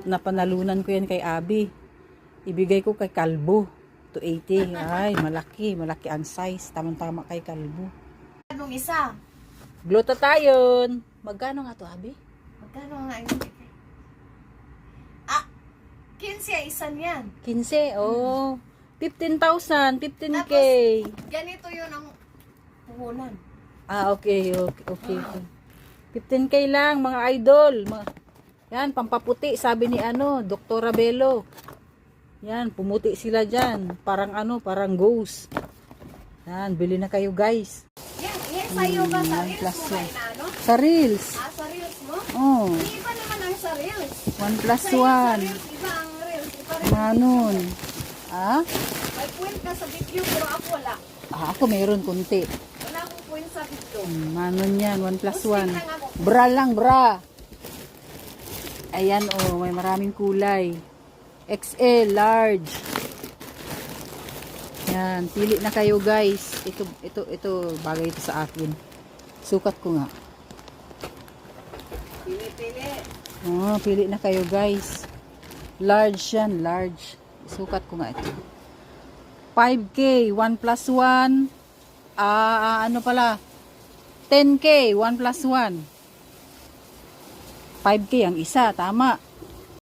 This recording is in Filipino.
Napanalunan ko yan kay Abby. Ibigay ko kay Kalbo. 280. Ay, malaki. Malaki ang size. Tamang-tama kay Kalbo. Anong isa? Glutathione. Magkano nga to, Abby? Magkano nga yun? 15 isa niyan. 15. Oh. 15,000. 15K. Tapos, ganito yun ang puhunan. Okay. 15K lang, mga idol. Yan, pampaputi. Sabi ni Dr. Bello. Yan, pumuti sila dyan. Parang ghost. Yan, bili na kayo, guys. Yan sa'yo ba? Sa reels plus mo ba inaano? Sa reels. Sa reels mo? Oh. Iba naman ang sa reels. 1 plus Sa 1. reels, iba ang reels. Iba rin. Manon. May point ka sa video, pero ako wala. Ako mayroon kunti. Wala akong point sa video. Manon yan, 1 plus 1. Muslim lang ako. Bra lang, bra. Ayan, may maraming kulay. XL, large. Yan, pili na kayo, guys. Ito, bagay ito sa akin. Sukat ko nga. Pili. Pili na kayo, guys. Large yan, large. Sukat ko nga ito. 5K, 1 plus 1. 10K, 1 plus 1. 5K ang isa, tama.